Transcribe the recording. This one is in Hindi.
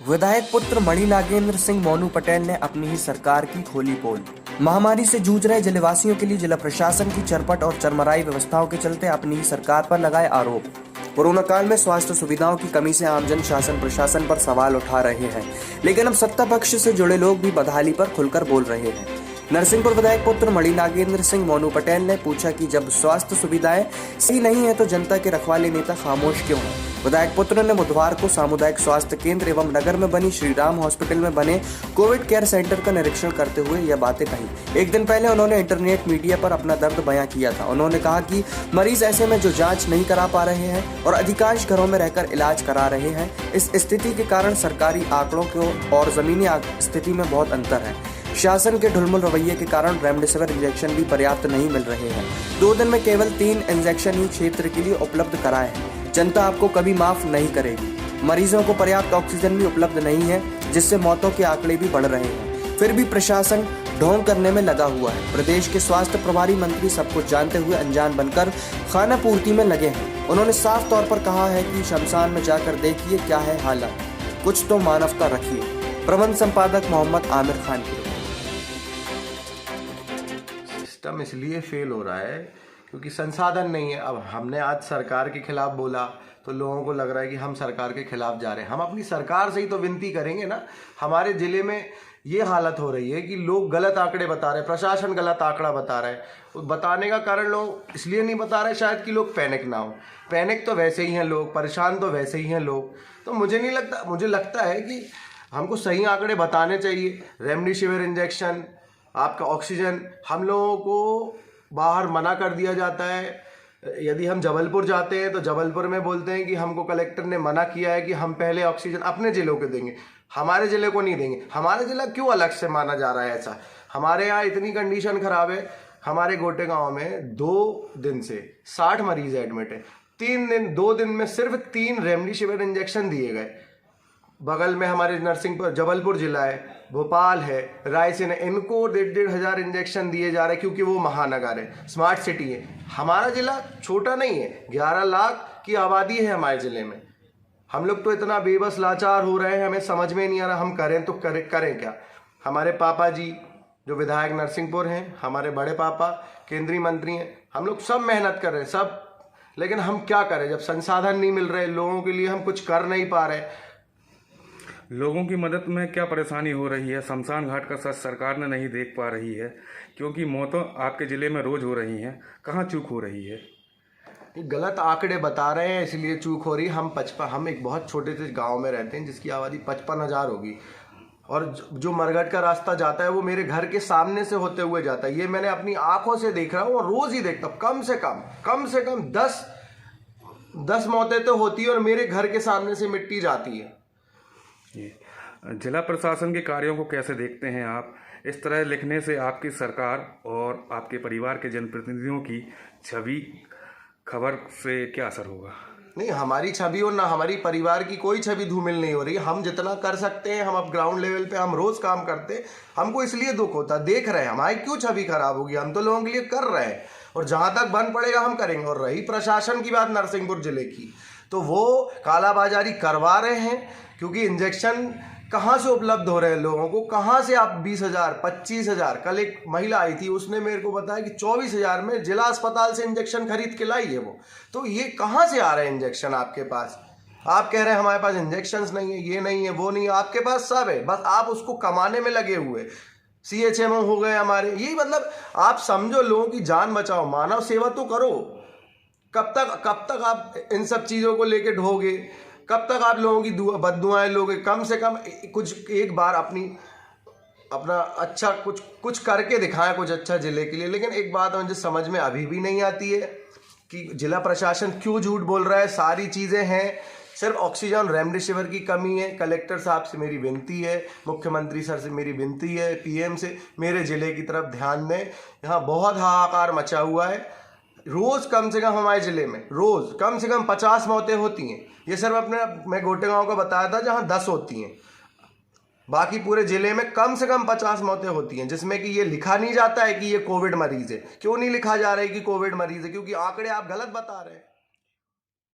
विधायक पुत्र मणि नागेंद्र सिंह मोनू पटेल ने अपनी ही सरकार की खोली पोल। महामारी से जूझ रहे जिलेवासियों के लिए जिला प्रशासन की चरपट और चरमराई व्यवस्थाओं के चलते अपनी ही सरकार पर लगाए आरोप। कोरोना काल में स्वास्थ्य सुविधाओं की कमी से आमजन शासन प्रशासन पर सवाल उठा रहे हैं, लेकिन अब सत्ता पक्ष से जुड़े लोग भी बदहाली पर खुलकर बोल रहे हैं। नरसिंहपुर विधायक पुत्र मणि नागेंद्र सिंह मोनू पटेल ने पूछा कि जब स्वास्थ्य सुविधाएं सही नहीं है तो जनता के रखवाले नेता खामोश क्यों हैं। विधायक पुत्र ने बुधवार को सामुदायिक स्वास्थ्य केंद्र एवं नगर में बनी श्री राम हॉस्पिटल में बने कोविड केयर सेंटर का निरीक्षण करते हुए यह बातें कही। एक दिन पहले उन्होंने इंटरनेट मीडिया पर अपना दर्द बयां किया था। उन्होंने कहा कि मरीज ऐसे में जो जांच नहीं करा पा रहे हैं और अधिकांश घरों में रहकर इलाज करा रहे हैं। इस स्थिति के कारण सरकारी आंकड़ों को और जमीनी स्थिति में बहुत अंतर है। शासन के ढुलमुल रवैये के कारण रेमडेसिविर इंजेक्शन भी पर्याप्त नहीं मिल रहे हैं। 2 दिन में केवल 3 इंजेक्शन ही क्षेत्र के लिए उपलब्ध कराए हैं। जनता आपको कभी माफ नहीं करेगी। मरीजों को पर्याप्त ऑक्सीजन भी उपलब्ध नहीं है, जिससे मौतों के आंकड़े भी बढ़ रहे हैं। फिर भी प्रशासन ढोंग करने में लगा हुआ है। प्रदेश के स्वास्थ्य प्रभारी मंत्री सब कुछ जानते हुए अनजान बनकर खाना पूर्ति में लगे हैं। उन्होंने साफ तौर पर कहा है कि शमशान में जाकर देखिए क्या है हालत, कुछ तो मानवता रखिए। प्रबंध संपादक मोहम्मद आमिर खान की। सिस्टम इसलिए फेल हो रहा है क्योंकि संसाधन नहीं है। अब हमने आज सरकार के खिलाफ बोला तो लोगों को लग रहा है कि हम सरकार के खिलाफ जा रहे हैं। हम अपनी सरकार से ही तो विनती करेंगे ना। हमारे जिले में ये हालत हो रही है कि लोग गलत आंकड़े बता रहे हैं, प्रशासन गलत आंकड़ा बता रहा है। बताने का कारण लोग इसलिए नहीं बता रहे शायद कि लोग पैनिक ना हो। पैनिक तो वैसे ही हैं लोग, परेशान तो वैसे ही हैं लोग। तो मुझे लगता है कि हमको सही आंकड़े बताने चाहिए। रेमडेसिविर इंजेक्शन, आपका ऑक्सीजन, हम लोगों को बाहर मना कर दिया जाता है। यदि हम जबलपुर जाते हैं तो जबलपुर में बोलते हैं कि हमको कलेक्टर ने मना किया है कि हम पहले ऑक्सीजन अपने जिलों को देंगे, हमारे जिले को नहीं देंगे। हमारा जिला क्यों अलग से माना जा रहा है ऐसा? हमारे यहाँ इतनी कंडीशन खराब है। हमारे गोटे गांव में 2 दिन से 60 मरीज एडमिट है। 2 दिन में सिर्फ 3 रेमडेसिविर इंजेक्शन दिए गए। बगल में हमारे नरसिंहपुर जबलपुर जिला है, भोपाल है, रायसेन है, इनको 1,500 हजार इंजेक्शन दिए जा रहे हैं क्योंकि वो महानगर है, स्मार्ट सिटी है। हमारा जिला छोटा नहीं है, 11 लाख की आबादी है हमारे जिले में। हम लोग तो इतना बेबस लाचार हो रहे हैं, हमें समझ में नहीं आ रहा हम करें तो करें क्या। हमारे पापा जी जो विधायक नरसिंहपुर हैं, हमारे बड़े पापा केंद्रीय मंत्री हैं, हम लोग सब मेहनत कर रहे हैं सब, लेकिन हम क्या करें जब संसाधन नहीं मिल रहे लोगों के लिए, हम कुछ कर नहीं पा रहे। लोगों की मदद में क्या परेशानी हो रही है? शमशान घाट का सच सरकार ने नहीं देख पा रही है, क्योंकि मौतें आपके ज़िले में रोज़ हो रही हैं। कहाँ चूक हो रही है? गलत आंकड़े बता रहे हैं इसलिए चूक हो रही है। हम एक बहुत छोटे से गांव में रहते हैं जिसकी आबादी 55,000 होगी, और जो मरघट का रास्ता जाता है वो मेरे घर के सामने से होते हुए जाता है। ये मैंने अपनी आंखों से देख रहा हूँ और रोज़ ही देखता हूँ। कम से कम 10 मौतें तो होती है और मेरे घर के सामने से मिट्टी जाती है। जिला प्रशासन के कार्यों को कैसे देखते हैं आप? इस तरह लिखने से आपकी सरकार और आपके परिवार के जनप्रतिनिधियों की छवि, खबर से क्या असर होगा? नहीं, हमारी छवि और ना हमारी परिवार की कोई छवि धूमिल नहीं हो रही। हम जितना कर सकते हैं, हम अब ग्राउंड लेवल पे हम रोज काम करते हैं। हमको इसलिए दुख होता, देख रहे हैं हमारी क्यों छवि खराब होगी। हम तो लोगों के लिए कर रहे हैं और जहां तक बन पड़ेगा हम करेंगे। और रही प्रशासन की बात नरसिंहपुर जिले की, तो वो कालाबाजारी करवा रहे हैं क्योंकि इंजेक्शन कहाँ से उपलब्ध हो रहे हैं लोगों को, कहाँ से आप 20,000 25,000। कल एक महिला आई थी, उसने मेरे को बताया कि 24,000 में जिला अस्पताल से इंजेक्शन खरीद के लाई है वो। तो ये कहाँ से आ रहे हैं इंजेक्शन आपके पास? आप कह रहे हैं हमारे पास इंजेक्शंस नहीं है, ये नहीं है, वो नहीं है। आपके पास सब है, बस आप उसको कमाने में लगे हुए। CHMO हो गए हमारे, यही मतलब आप समझो लोगों की जान बचाओ, मानव सेवा तो करो। कब तक आप इन सब चीज़ों को लेके ढोगे? कब तक आप लोगों की बद्दुआएं लोगे? कम से कम कुछ एक बार अपना अच्छा कुछ करके दिखाएं, कुछ अच्छा जिले के लिए। लेकिन एक बात मुझे समझ में अभी भी नहीं आती है कि जिला प्रशासन क्यों झूठ बोल रहा है। सारी चीज़ें हैं, सिर्फ ऑक्सीजन रेमडेसिविर की कमी है। कलेक्टर साहब से मेरी विनती है, मुख्यमंत्री सर से मेरी विनती है, PM से मैं जिले की तरफ ध्यान दें। यहाँ बहुत हाहाकार मचा हुआ है। रोज़ कम से कम हमारे ज़िले में रोज़ कम से कम 50 मौतें होती हैं। ये सिर्फ मैं गोटे गांव का बताया था जहाँ 10 होती हैं। बाकी पूरे ज़िले में कम से कम 50 मौतें होती हैं, जिसमें कि ये लिखा नहीं जाता है कि ये कोविड मरीज़ है। क्यों नहीं लिखा जा रहा है कि कोविड मरीज़ है? क्योंकि आंकड़े आप गलत बता रहे हैं।